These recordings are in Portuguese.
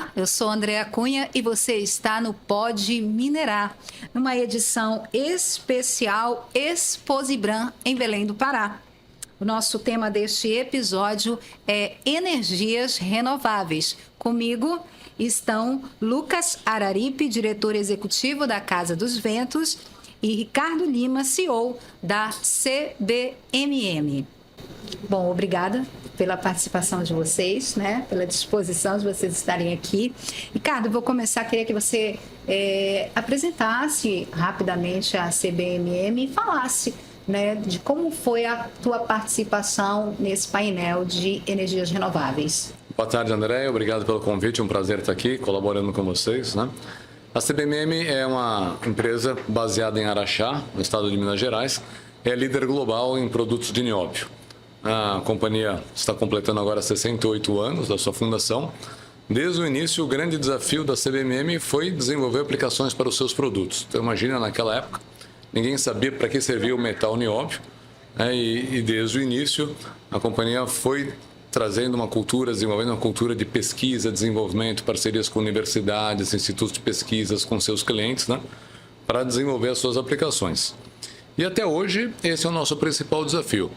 Olá, eu sou Andréa Cunha e você está no Pode Minerar, numa edição especial Exposibran em Belém do Pará. O nosso tema deste episódio é energias renováveis. Comigo estão Lucas Araripe, diretor executivo da Casa dos Ventos, e Ricardo Lima, CEO da CBMM. Bom, obrigada pela participação de vocês, né? Pela disposição de vocês estarem aqui. Ricardo, eu vou começar, queria que você apresentasse rapidamente a CBMM e falasse, né, de como foi a tua participação nesse painel de energias renováveis. Boa tarde, André. Obrigado pelo convite. Um prazer estar aqui colaborando com vocês, né? A CBMM é uma empresa baseada em Araxá, no estado de Minas Gerais. É líder global em produtos de nióbio. A companhia está completando agora 68 anos da sua fundação. Desde o início, o grande desafio da CBMM foi desenvolver aplicações para os seus produtos. Então, imagina, naquela época, ninguém sabia para que servia o metal nióbio, né? E desde o início, a companhia foi trazendo uma cultura, desenvolvendo uma cultura de pesquisa, desenvolvimento, parcerias com universidades, institutos de pesquisas, com seus clientes, né, para desenvolver as suas aplicações. E até hoje, esse é o nosso principal desafio.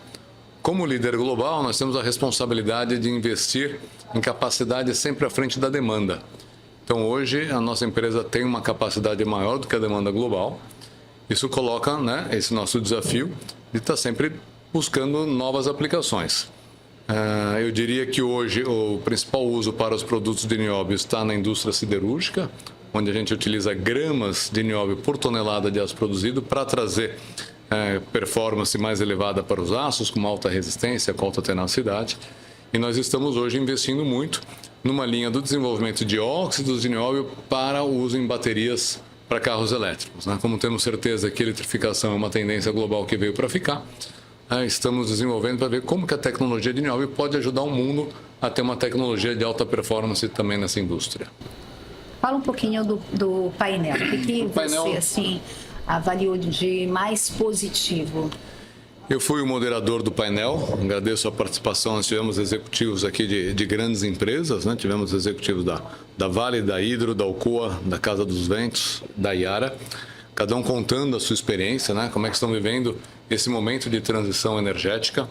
Como líder global, nós temos a responsabilidade de investir em capacidade sempre à frente da demanda. Então, hoje, a nossa empresa tem uma capacidade maior do que a demanda global. Isso coloca, né, esse nosso desafio de estar sempre buscando novas aplicações. Eu diria que hoje o principal uso para os produtos de nióbio está na indústria siderúrgica, onde a gente utiliza gramas de nióbio por tonelada de aço produzido para trazer performance mais elevada para os aços, com alta resistência, com alta tenacidade. E nós estamos hoje investindo muito numa linha do desenvolvimento de óxidos de nióbio para o uso em baterias para carros elétricos, né? Como temos certeza que a eletrificação é uma tendência global que veio para ficar, estamos desenvolvendo para ver como que a tecnologia de nióbio pode ajudar o mundo a ter uma tecnologia de alta performance também nessa indústria. Fala um pouquinho do painel. O que você assim, avaliou de mais positivo? Eu fui o moderador do painel, agradeço a participação. Nós tivemos executivos aqui de grandes empresas, né? Tivemos executivos da Vale, da Hidro, da Alcoa, da Casa dos Ventos, da Yara, cada um contando a sua experiência, né? Como é que estão vivendo esse momento de transição energética.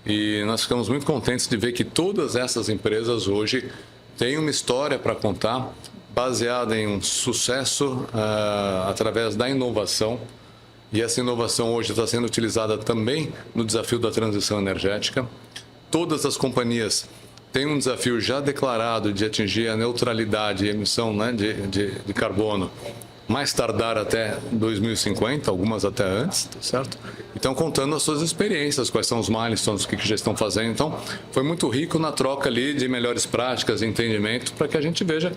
E nós ficamos muito contentes de ver que todas essas empresas hoje têm uma história para contar, baseada em um sucesso através da inovação. E essa inovação hoje está sendo utilizada também no desafio da transição energética. Todas as companhias têm um desafio já declarado de atingir a neutralidade e emissão, né, de carbono, mais tardar até 2050, algumas até antes, tá certo? Então, contando as suas experiências, quais são os milestones, o que já estão fazendo. Então, foi muito rico na troca ali de melhores práticas e entendimento para que a gente veja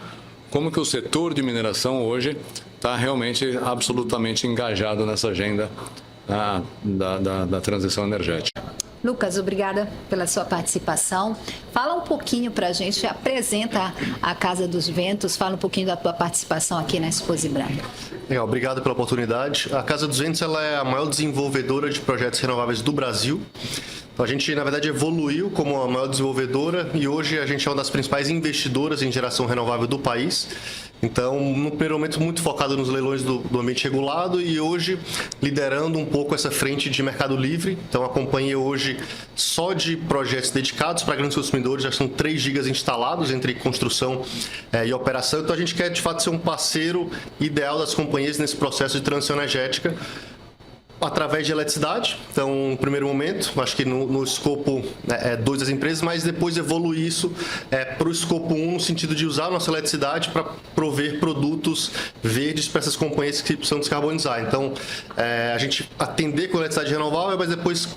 como que o setor de mineração hoje está realmente absolutamente engajado nessa agenda da transição energética. Lucas, obrigada pela sua participação. Fala um pouquinho para a gente, apresenta a Casa dos Ventos, fala um pouquinho da tua participação aqui na Exposibran. Legal, obrigado pela oportunidade. A Casa dos Ventos ela é a maior desenvolvedora de projetos renováveis do Brasil. Então, a gente, na verdade, evoluiu como a maior desenvolvedora e hoje a gente é uma das principais investidoras em geração renovável do país. Então, no primeiro momento, muito focado nos leilões do ambiente regulado e hoje liderando um pouco essa frente de mercado livre. Então, a companhia hoje, só de projetos dedicados para grandes consumidores, já são 3 gigas instalados entre construção e operação. Então, a gente quer, de fato, ser um parceiro ideal das companhias nesse processo de transição energética, através de eletricidade. Então, no primeiro momento, acho que no escopo 2 das empresas, mas depois evoluir isso para o escopo 1, no sentido de usar a nossa eletricidade para prover produtos verdes para essas companhias que precisam descarbonizar. Então, a gente atender com eletricidade renovável, mas depois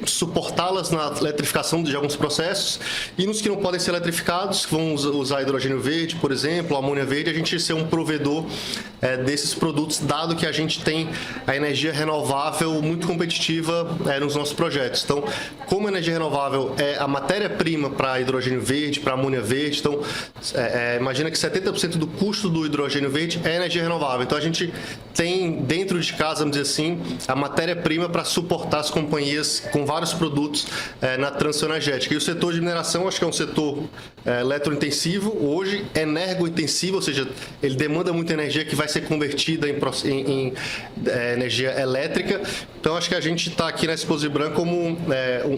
suportá-las na eletrificação de alguns processos, e nos que não podem ser eletrificados, que vão usar hidrogênio verde, por exemplo, amônia verde, a gente ser um provedor desses produtos, dado que a gente tem a energia renovável muito competitiva nos nossos projetos. Então, como a energia renovável é a matéria-prima para hidrogênio verde, para amônia verde, então imagina que 70% do custo do hidrogênio verde é energia renovável. Então, a gente tem dentro de casa, vamos dizer assim, a matéria-prima para suportar as companhias com vários produtos na transição energética. E o setor de mineração, acho que é um setor eletrointensivo, hoje energointensivo, ou seja, ele demanda muita energia que vai ser convertida em energia elétrica. Então, acho que a gente está aqui na Exposibran como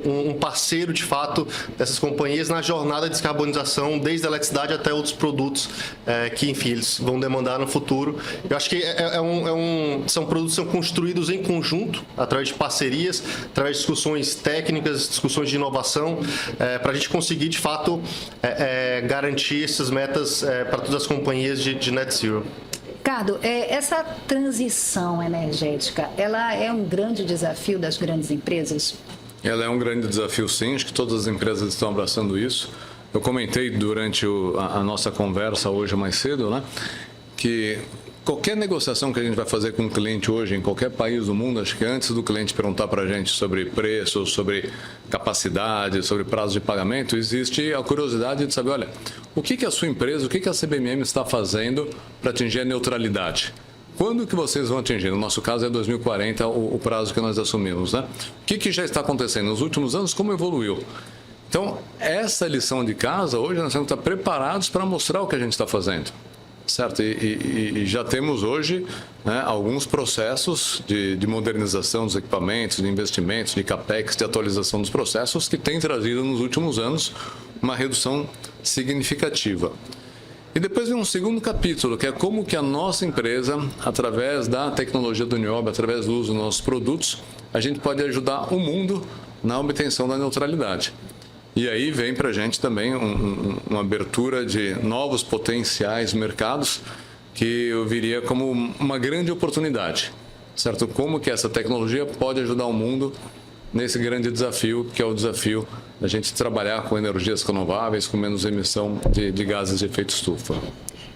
um parceiro, de fato, dessas companhias na jornada de descarbonização, desde a eletricidade até outros produtos que, enfim, eles vão demandar no futuro. Eu acho que são produtos que são construídos em conjunto, através de parcerias, através de discussões técnicas, discussões de inovação, para a gente conseguir, de fato, garantir essas metas para todas as companhias de net zero. Ricardo, essa transição energética, ela é um grande desafio das grandes empresas? Ela é um grande desafio, sim. Acho que todas as empresas estão abraçando isso. Eu comentei durante a nossa conversa hoje mais cedo, né, que qualquer negociação que a gente vai fazer com um cliente hoje, em qualquer país do mundo, acho que antes do cliente perguntar para a gente sobre preço, sobre capacidade, sobre prazo de pagamento, existe a curiosidade de saber, olha, o que a sua empresa, o que a CBMM está fazendo para atingir a neutralidade? Quando que vocês vão atingir? No nosso caso é 2040 o prazo que nós assumimos, né? O que já está acontecendo nos últimos anos? Como evoluiu? Então, essa lição de casa, hoje nós temos que estar preparados para mostrar o que a gente está fazendo. Certo, e já temos hoje, né, alguns processos de modernização dos equipamentos, de investimentos, de capex, de atualização dos processos que têm trazido nos últimos anos uma redução significativa. E depois vem um segundo capítulo, que é como que a nossa empresa, através da tecnologia do Niobe, através do uso dos nossos produtos, a gente pode ajudar o mundo na obtenção da neutralidade. E aí vem para a gente também uma abertura de novos potenciais mercados que eu viria como uma grande oportunidade, certo? Como que essa tecnologia pode ajudar o mundo nesse grande desafio, que é o desafio da gente trabalhar com energias renováveis, com menos emissão de gases de efeito estufa.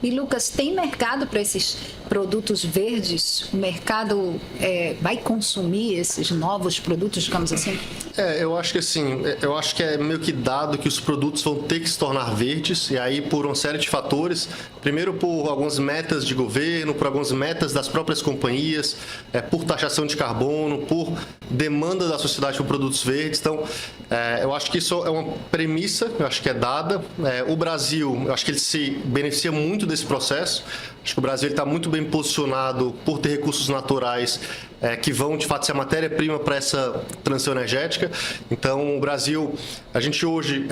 E, Lucas, tem mercado para esses produtos verdes? O mercado vai consumir esses novos produtos, digamos assim? Eu acho que assim, eu acho que é meio que dado que os produtos vão ter que se tornar verdes, e aí por uma série de fatores. Primeiro, por algumas metas de governo, por algumas metas das próprias companhias, por taxação de carbono, por demanda da sociedade por produtos verdes. Então, eu acho que isso é uma premissa, eu acho que é dada. O Brasil, eu acho que ele se beneficia muito desse processo. Acho que o Brasil está muito bem posicionado por ter recursos naturais que vão, de fato, ser a matéria-prima para essa transição energética. Então, o Brasil, a gente hoje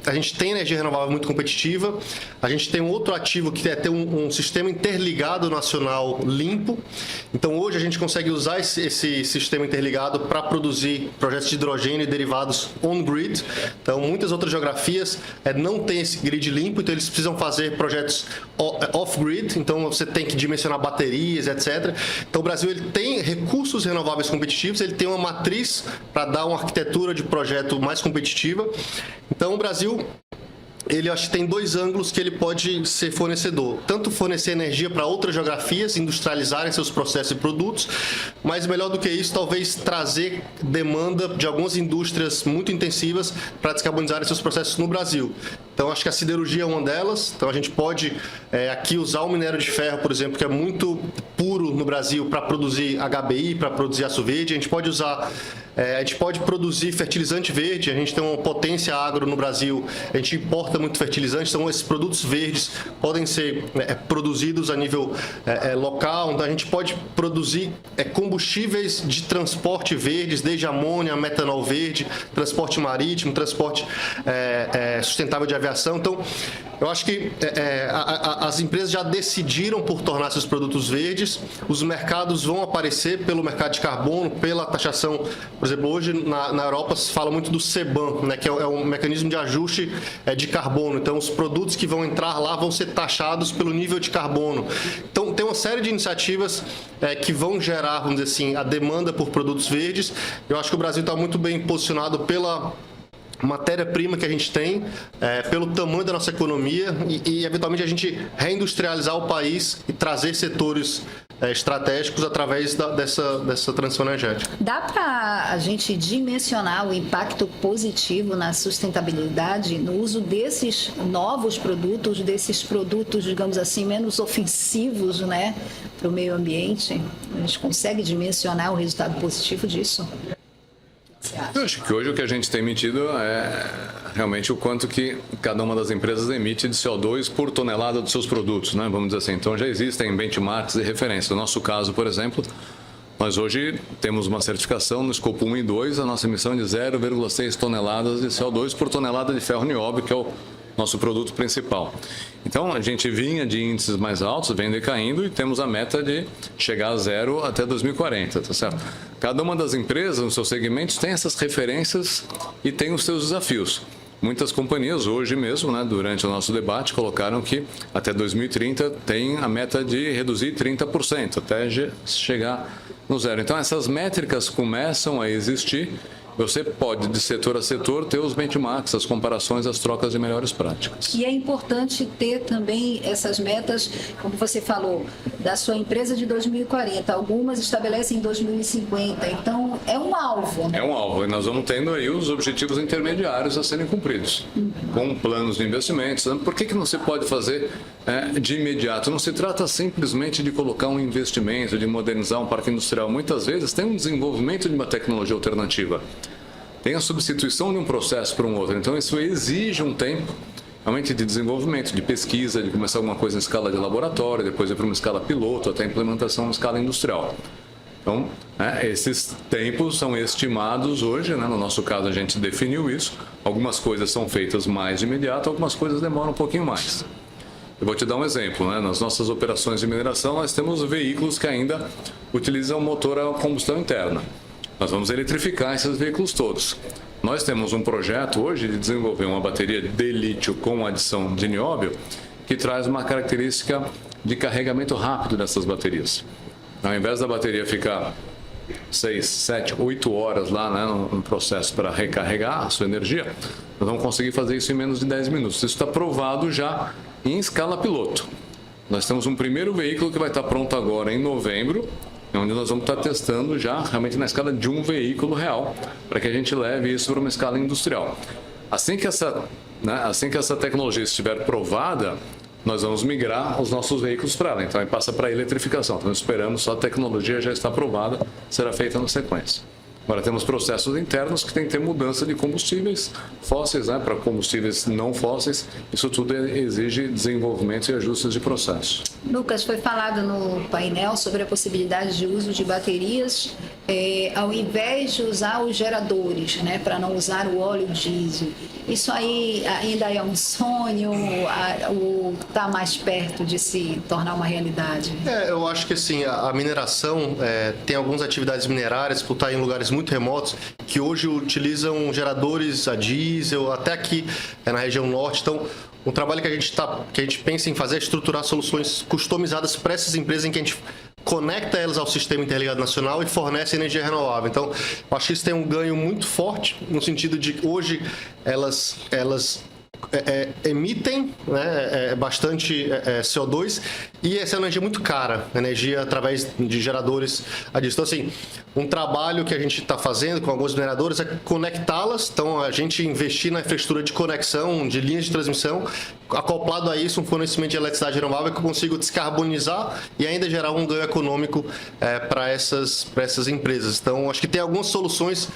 a gente tem energia renovável muito competitiva, a gente tem um outro ativo que é ter um sistema interligado nacional limpo. Então, hoje a gente consegue usar esse sistema interligado para produzir projetos de hidrogênio e derivados on-grid. Então, muitas outras geografias não têm esse grid limpo, então eles precisam fazer projetos off-grid, então você tem que dimensionar baterias, etc. Então, o Brasil ele tem recursos renováveis competitivos, ele tem uma matriz para dar uma arquitetura de projeto mais competitiva. Então, o Brasil, ele acho que tem dois ângulos que ele pode ser fornecedor. Tanto fornecer energia para outras geografias, industrializarem seus processos e produtos, mas melhor do que isso, talvez trazer demanda de algumas indústrias muito intensivas para descarbonizarem seus processos no Brasil. Então, acho que a siderurgia é uma delas. Então, a gente pode aqui usar o minério de ferro, por exemplo, que é muito puro no Brasil para produzir HBI, para produzir aço verde. A gente pode usar, a gente pode produzir fertilizante verde. A gente tem uma potência agro no Brasil. A gente importa muito fertilizante. Então, esses produtos verdes podem ser produzidos a nível local. Então, a gente pode produzir combustíveis de transporte verdes, desde amônia, metanol verde, transporte marítimo, transporte sustentável de aviação. Então, eu acho que as empresas já decidiram por tornar seus produtos verdes. Os mercados vão aparecer pelo mercado de carbono, pela taxação. Por exemplo, hoje na Europa se fala muito do CBAM, né, que é um mecanismo de ajuste de carbono. Então, os produtos que vão entrar lá vão ser taxados pelo nível de carbono. Então, tem uma série de iniciativas que vão gerar, vamos dizer assim, a demanda por produtos verdes. Eu acho que o Brasil está muito bem posicionado pela matéria-prima que a gente tem, pelo tamanho da nossa economia e eventualmente a gente reindustrializar o país e trazer setores estratégicos através dessa transição energética. Dá para a gente dimensionar o impacto positivo na sustentabilidade no uso desses novos produtos, desses produtos, digamos assim, menos ofensivos, né, para o meio ambiente? A gente consegue dimensionar o resultado positivo disso? Eu acho que hoje o que a gente tem medido é realmente o quanto que cada uma das empresas emite de CO2 por tonelada dos seus produtos, né? Vamos dizer assim. Então já existem benchmarks e referências. No nosso caso, por exemplo, nós hoje temos uma certificação no escopo 1 e 2, a nossa emissão é de 0,6 toneladas de CO2 por tonelada de ferro nióbio, que é o nosso produto principal. Então, a gente vinha de índices mais altos, vem decaindo e temos a meta de chegar a zero até 2040, tá certo? Cada uma das empresas, nos seus segmentos, tem essas referências e tem os seus desafios. Muitas companhias, hoje mesmo, né, durante o nosso debate, colocaram que até 2030 tem a meta de reduzir 30%, até chegar no zero. Então, essas métricas começam a existir. Você pode, de setor a setor, ter os benchmarks, as comparações, as trocas de melhores práticas. E é importante ter também essas metas, como você falou, da sua empresa de 2040. Algumas estabelecem 2050. Então, é um alvo, né? É um alvo. E nós vamos tendo aí os objetivos intermediários a serem cumpridos, com planos de investimentos. Por que não se pode fazer de imediato? Não se trata simplesmente de colocar um investimento, de modernizar um parque industrial. Muitas vezes tem um desenvolvimento de uma tecnologia alternativa. Tem a substituição de um processo para um outro. Então, isso exige um tempo realmente de desenvolvimento, de pesquisa, de começar alguma coisa em escala de laboratório, depois ir para uma escala piloto, até a implementação em escala industrial. Então, esses tempos são estimados hoje, né? No nosso caso, a gente definiu isso. Algumas coisas são feitas mais de imediato, algumas coisas demoram um pouquinho mais. Eu vou te dar um exemplo, né? Nas nossas operações de mineração, nós temos veículos que ainda utilizam motor a combustão interna. Nós vamos eletrificar esses veículos todos. Nós temos um projeto hoje de desenvolver uma bateria de lítio com adição de nióbio que traz uma característica de carregamento rápido dessas baterias. Ao invés da bateria ficar 6, 7, 8 horas lá, né, no processo para recarregar a sua energia, nós vamos conseguir fazer isso em menos de 10 minutos. Isso está provado já em escala piloto. Nós temos um primeiro veículo que vai estar pronto agora em novembro, onde nós vamos estar testando já realmente na escala de um veículo real, para que a gente leve isso para uma escala industrial. Assim que essa tecnologia estiver provada, nós vamos migrar os nossos veículos para ela. Então, aí passa para a eletrificação. Então, esperamos, só a tecnologia já está aprovada, será feita na sequência. Agora, temos processos internos que tem que ter mudança de combustíveis fósseis, né, para combustíveis não fósseis. Isso tudo exige desenvolvimento e ajustes de processo. Lucas, foi falado no painel sobre a possibilidade de uso de baterias ao invés de usar os geradores, né, para não usar o óleo diesel. Isso aí ainda é um sonho ou está mais perto de se tornar uma realidade? Eu acho que assim, a mineração tem algumas atividades minerárias por estar em lugares muito remotos que hoje utilizam geradores a diesel, até aqui na região norte. Então, um trabalho que a gente pensa em fazer é estruturar soluções customizadas para essas empresas em que a gente conecta elas ao sistema interligado nacional e fornece energia renovável. Então, eu acho que isso tem um ganho muito forte no sentido de que hoje elas emitem, né, bastante CO2 e essa energia é muito cara, energia através de geradores a diesel. Então, assim, um trabalho que a gente está fazendo com alguns mineradores é conectá-las, então a gente investir na infraestrutura de conexão, de linhas de transmissão, acoplado a isso um fornecimento de eletricidade renovável que eu consigo descarbonizar e ainda gerar um ganho econômico para essas empresas. Então, acho que tem algumas soluções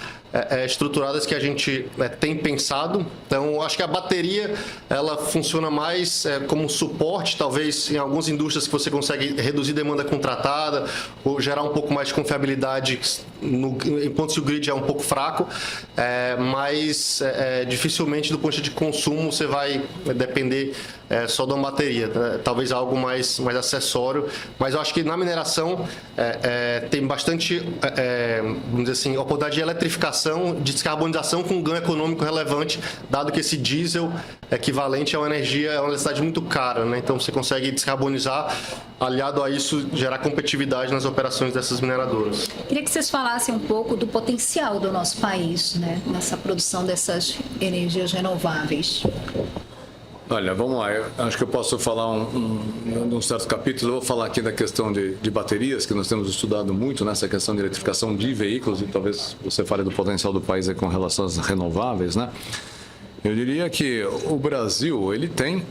estruturadas que a gente tem pensado. Então, acho que a bateria ela funciona mais como um suporte, talvez em algumas indústrias que você consegue reduzir demanda contratada ou gerar um pouco mais de confiabilidade em pontos que o grid é um pouco fraco, mas dificilmente do ponto de vista de consumo você vai depender só de uma bateria, né? Talvez algo mais acessório, mas eu acho que na mineração tem bastante, vamos dizer assim, oportunidade de eletrificação, de descarbonização com um ganho econômico relevante, dado que esse diesel equivalente a uma energia, é uma necessidade muito cara, né? Então você consegue descarbonizar, aliado a isso, gerar competitividade nas operações dessas mineradoras. Queria que vocês falassem um pouco do potencial do nosso país, né, nessa produção dessas energias renováveis. Olha, vamos lá. Eu acho que eu posso falar um certo capítulo. Eu vou falar aqui da questão de baterias, que nós temos estudado muito nessa questão de eletrificação de veículos, e talvez você fale do potencial do país com relação às renováveis, né? Eu diria que o Brasil, ele tem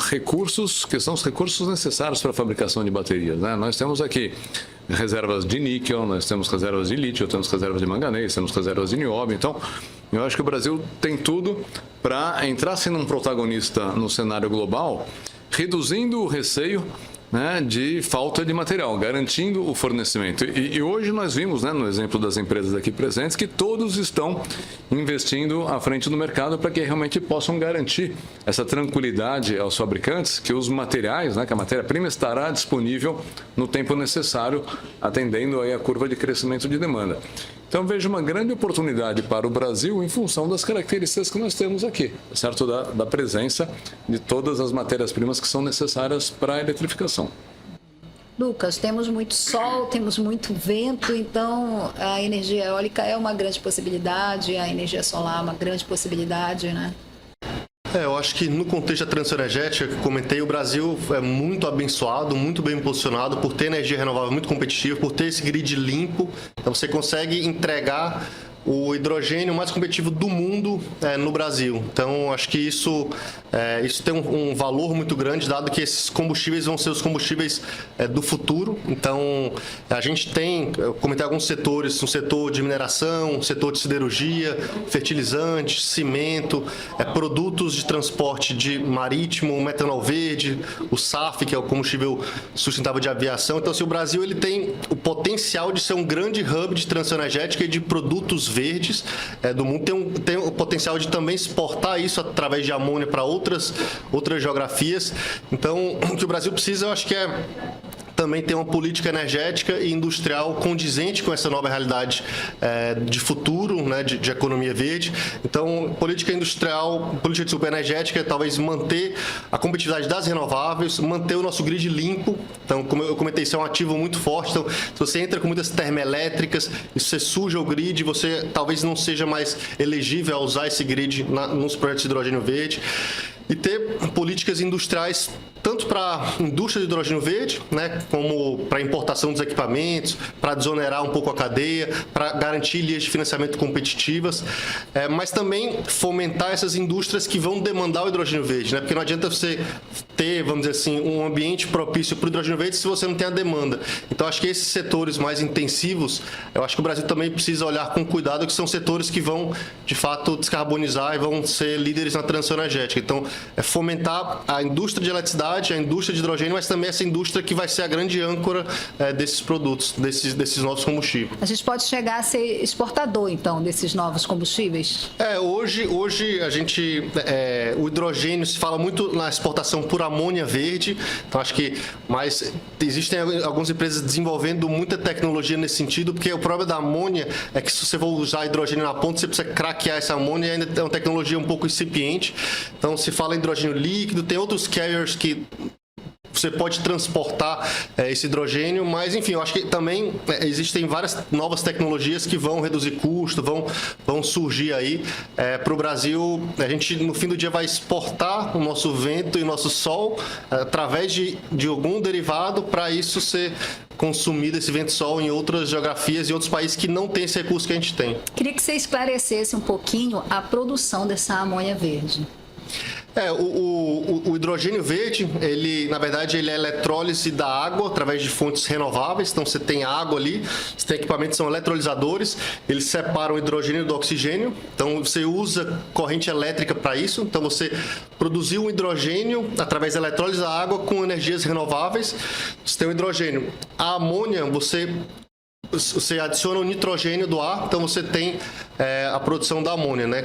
recursos que são os recursos necessários para a fabricação de baterias, né? Nós temos aqui reservas de níquel, nós temos reservas de lítio, temos reservas de manganês, temos reservas de nióbio. Então, eu acho que o Brasil tem tudo para entrar sendo um protagonista no cenário global, reduzindo o receio, né, de falta de material, garantindo o fornecimento. E hoje nós vimos, né, no exemplo das empresas aqui presentes, que todos estão investindo à frente do mercado para que realmente possam garantir essa tranquilidade aos fabricantes, que os materiais, né, que a matéria-prima estará disponível no tempo necessário, atendendo aí a curva de crescimento de demanda. Então, vejo uma grande oportunidade para o Brasil em função das características que nós temos aqui, certo? Da presença de todas as matérias-primas que são necessárias para a eletrificação. Lucas, temos muito sol, temos muito vento, então a energia eólica é uma grande possibilidade, a energia solar é uma grande possibilidade, né? Eu acho que no contexto da transição energética, que comentei, o Brasil é muito abençoado, muito bem posicionado por ter energia renovável muito competitiva, por ter esse grid limpo. Então você consegue entregar o hidrogênio mais competitivo do mundo no Brasil. Então, acho que isso tem um valor muito grande, dado que esses combustíveis vão ser os combustíveis do futuro. Então, a gente tem, eu comentei alguns setores, um setor de mineração, um setor de siderurgia, fertilizantes, cimento, produtos de transporte de marítimo, o metanol verde, o SAF, que é o combustível sustentável de aviação. Então, assim, o Brasil ele tem o potencial de ser um grande hub de transição energética e de produtos verdes do mundo, tem o potencial de também exportar isso através de amônia para outras geografias. Então, o que o Brasil precisa, eu acho que também ter uma política energética e industrial condizente com essa nova realidade de futuro, né, de economia verde. Então, política industrial, política de energética, talvez manter a competitividade das renováveis, manter o nosso grid limpo. Então, como eu comentei, isso é um ativo muito forte. Então, se você entra com muitas termoelétricas e você suja o grid, você talvez não seja mais elegível a usar esse grid nos projetos de hidrogênio verde. E ter políticas industriais tanto para a indústria de hidrogênio verde, né, como para a importação dos equipamentos, para desonerar um pouco a cadeia, para garantir linhas de financiamento competitivas, mas também fomentar essas indústrias que vão demandar o hidrogênio verde, né, porque não adianta você ter, vamos dizer assim, um ambiente propício para o hidrogênio verde se você não tem a demanda. Então, acho que esses setores mais intensivos, eu acho que o Brasil também precisa olhar com cuidado, que são setores que vão, de fato, descarbonizar e vão ser líderes na transição energética. Então, fomentar a indústria de eletricidade, a indústria de hidrogênio, mas também essa indústria que vai ser a grande âncora desses produtos, desses novos combustíveis. A gente pode chegar a ser exportador, então, desses novos combustíveis? Hoje a gente, o hidrogênio se fala muito na exportação por amônia verde, então acho que, mas existem algumas empresas desenvolvendo muita tecnologia nesse sentido, porque o problema da amônia é que se você for usar hidrogênio na ponta, você precisa craquear essa amônia e ainda é uma tecnologia um pouco incipiente. Então, se fala em hidrogênio líquido, tem outros carriers que você pode transportar esse hidrogênio, mas enfim, eu acho que também existem várias novas tecnologias que vão reduzir custo, vão surgir aí para o Brasil. A gente no fim do dia vai exportar o nosso vento e o nosso sol através de algum derivado para isso ser consumido, esse vento sol, em outras geografias e outros países que não têm esse recurso que a gente tem. Queria que você esclarecesse um pouquinho a produção dessa amônia verde. O hidrogênio verde, na verdade, ele é eletrólise da água através de fontes renováveis. Então, você tem água ali, você tem equipamentos que são eletrolisadores, eles separam o hidrogênio do oxigênio. Então, você usa corrente elétrica para isso. Então, você produziu um hidrogênio através da eletrólise da água com energias renováveis. Você tem o hidrogênio. A amônia, você adiciona o nitrogênio do ar, então você tem a produção da amônia, né?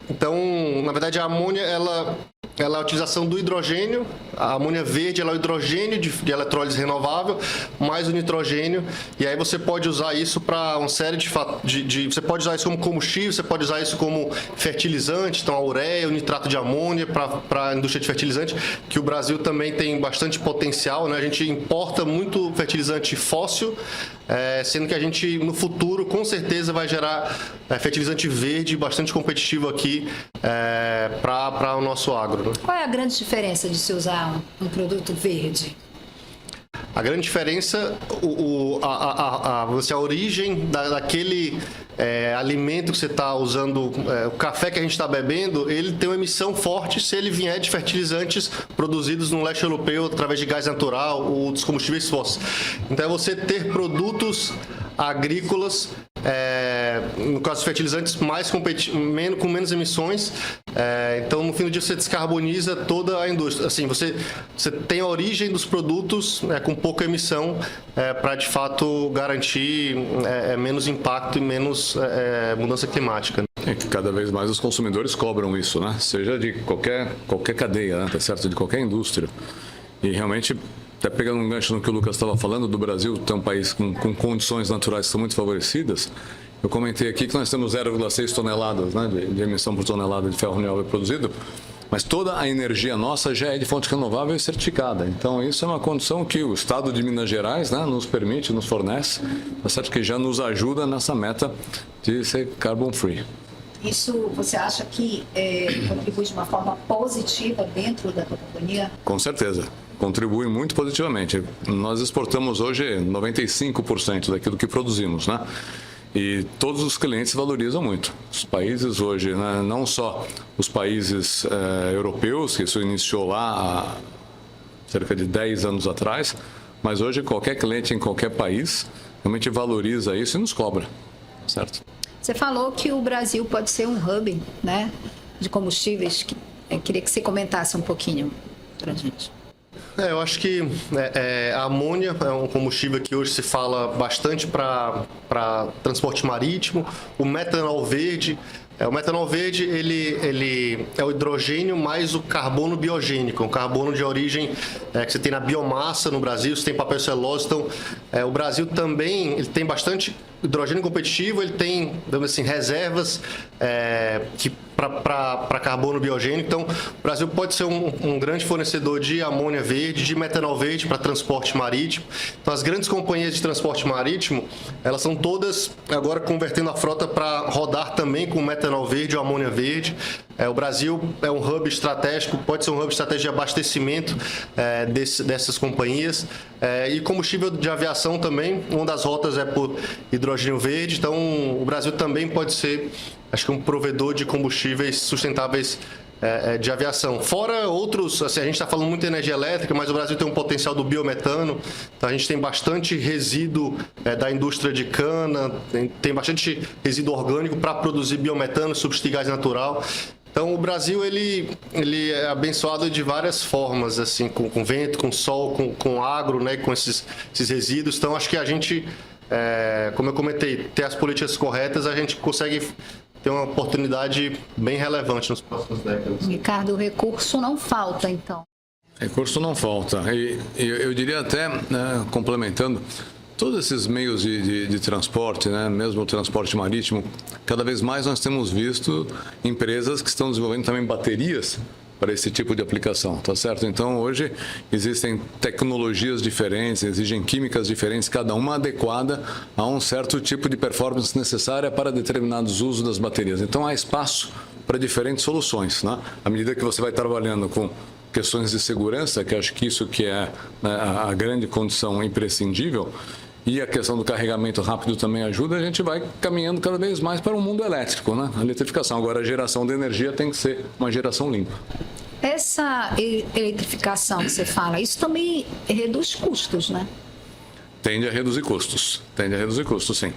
Então, na verdade, a amônia ela é a utilização do hidrogênio. A amônia verde ela é o hidrogênio de eletrólise renovável mais o nitrogênio, e aí você pode usar isso para uma série de você pode usar isso como combustível, você pode usar isso como fertilizante, então a ureia, o nitrato de amônia para a indústria de fertilizante, que o Brasil também tem bastante potencial, né? A gente importa muito fertilizante fóssil, sendo que a gente no futuro com certeza vai gerar fertilizante verde bastante competitivo aqui para o nosso agro. Qual é a grande diferença de se usar um produto verde? A grande diferença, a origem daquele alimento que você está usando, o café que a gente está bebendo, ele tem uma emissão forte se ele vier de fertilizantes produzidos no leste europeu através de gás natural ou dos combustíveis fósseis. Então é você ter produtos agrícolas, no caso dos fertilizantes, com menos emissões. Então, no fim do dia, você descarboniza toda a indústria. Assim, você tem a origem dos produtos com pouca emissão para, de fato, garantir menos impacto e menos mudança climática. É que cada vez mais os consumidores cobram isso, né? Seja de qualquer cadeia, né? Tá certo? De qualquer indústria. E realmente, até pegando um gancho no que o Lucas estava falando, do Brasil ter um país com condições naturais que são muito favorecidas, eu comentei aqui que nós temos 0,6 toneladas, né, de emissão por tonelada de ferro nióbio produzido, mas toda a energia nossa já é de fonte renovável e certificada. Então, isso é uma condição que o Estado de Minas Gerais, né, nos permite, nos fornece, tá certo, que já nos ajuda nessa meta de ser carbon free. Isso você acha que contribui de uma forma positiva dentro da companhia? Com certeza. Contribui muito positivamente. Nós exportamos hoje 95% daquilo que produzimos, né? E todos os clientes valorizam muito. Os países hoje, né, não só os países europeus, que isso iniciou lá há cerca de 10 anos atrás, mas hoje qualquer cliente em qualquer país realmente valoriza isso e nos cobra, certo? Você falou que o Brasil pode ser um hub, né, de combustíveis. Queria que você comentasse um pouquinho para a gente. Eu acho que a amônia é um combustível que hoje se fala bastante para transporte marítimo. O metanol verde, ele é o hidrogênio mais o carbono biogênico, um carbono de origem que você tem na biomassa no Brasil, você tem papel celulose. Então, o Brasil também ele tem bastante hidrogênio competitivo, ele tem, digamos assim, reservas para carbono biogênico. Então, o Brasil pode ser um grande fornecedor de amônia verde, de metanol verde para transporte marítimo. Então, as grandes companhias de transporte marítimo, elas são todas agora convertendo a frota para rodar também com metanol verde ou amônia verde. O Brasil é um hub estratégico, pode ser um hub estratégico de abastecimento dessas companhias. E combustível de aviação também, uma das rotas é por hidrogênio verde. Então, o Brasil também pode ser, acho que, um provedor de combustíveis sustentáveis de aviação. Fora outros, assim, a gente está falando muito de energia elétrica, mas o Brasil tem um potencial do biometano. Então, a gente tem bastante resíduo da indústria de cana, tem bastante resíduo orgânico para produzir biometano, substituir gás natural. Então, o Brasil ele é abençoado de várias formas, assim, com vento, com sol, com agro, né, com esses resíduos. Então, acho que a gente, como eu comentei, ter as políticas corretas, a gente consegue ter uma oportunidade bem relevante nos próximos décadas. Ricardo, o recurso não falta, então. Recurso não falta. E eu diria até, né, complementando, todos esses meios de transporte, né, mesmo o transporte marítimo, cada vez mais nós temos visto empresas que estão desenvolvendo também baterias para esse tipo de aplicação, tá certo? Então, hoje existem tecnologias diferentes, exigem químicas diferentes, cada uma adequada a um certo tipo de performance necessária para determinados usos das baterias. Então, há espaço para diferentes soluções, né? À medida que você vai trabalhando com questões de segurança, que acho que isso que é, né, a grande condição imprescindível, e a questão do carregamento rápido também ajuda, a gente vai caminhando cada vez mais para o mundo elétrico, né? A eletrificação. Agora, a geração de energia tem que ser uma geração limpa. Essa eletrificação que você fala, isso também reduz custos, né? Tende a reduzir custos, sim.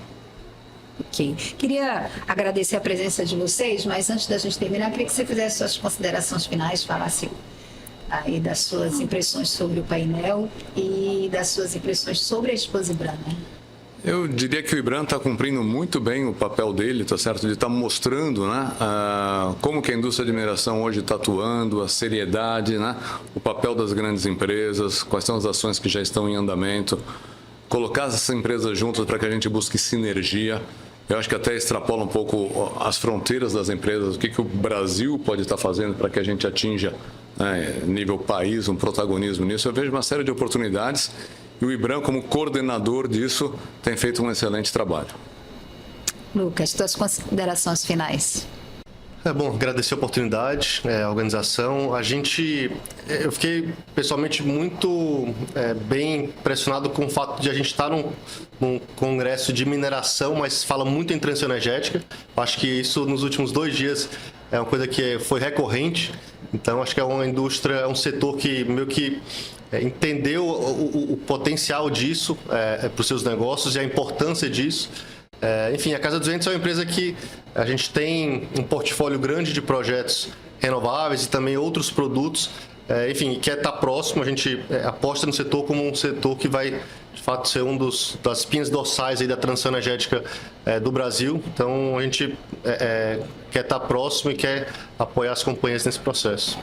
Ok. Queria agradecer a presença de vocês, mas antes da gente terminar, queria que você fizesse suas considerações finais, falasse aí das suas impressões sobre o painel e das suas impressões sobre a Exposibran, né? Eu diria que o IBRAM está cumprindo muito bem o papel dele, tá certo? De estar mostrando, né, como que a indústria de mineração hoje está atuando, a seriedade, né, o papel das grandes empresas, quais são as ações que já estão em andamento, colocar essas empresas juntas para que a gente busque sinergia. Eu acho que até extrapola um pouco as fronteiras das empresas, o que o Brasil pode estar fazendo para que a gente atinja, né, nível país, um protagonismo nisso. Eu vejo uma série de oportunidades. E o IBRAM, como coordenador disso, tem feito um excelente trabalho. Lucas, suas considerações finais. Bom, agradecer a oportunidade, a organização. Eu fiquei pessoalmente muito bem impressionado com o fato de a gente estar num congresso de mineração, mas fala muito em transição energética. Acho que isso nos últimos 2 dias é uma coisa que foi recorrente. Então, acho que é uma indústria, é um setor que meio que entendeu o potencial disso para os seus negócios e a importância disso. Enfim, a Casa dos Ventos é uma empresa que a gente tem um portfólio grande de projetos renováveis e também outros produtos. Enfim, quer estar próximo, a gente aposta no setor como um setor que vai, de fato, ser das espinhas dorsais aí da transição energética do Brasil. Então, a gente quer estar próximo e quer apoiar as companhias nesse processo.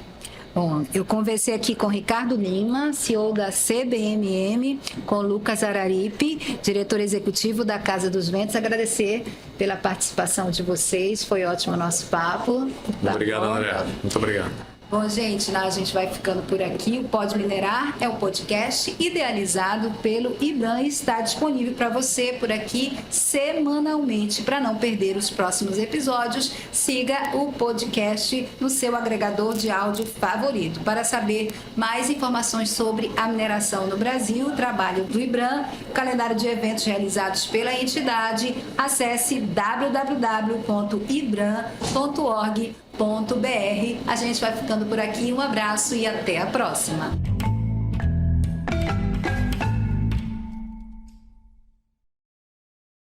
Bom, eu conversei aqui com Ricardo Lima, CEO da CBMM, com Lucas Araripe, diretor executivo da Casa dos Ventos. Agradecer pela participação de vocês, foi ótimo o nosso papo. Obrigado, André. Muito obrigado. Bom, gente, a gente vai ficando por aqui. O Pode Minerar é o podcast idealizado pelo IBRAM e está disponível para você por aqui semanalmente. Para não perder os próximos episódios, siga o podcast no seu agregador de áudio favorito. Para saber mais informações sobre a mineração no Brasil, o trabalho do IBRAM, o calendário de eventos realizados pela entidade, acesse www.ibram.org.br. A gente vai ficando por aqui. Um abraço e até a próxima.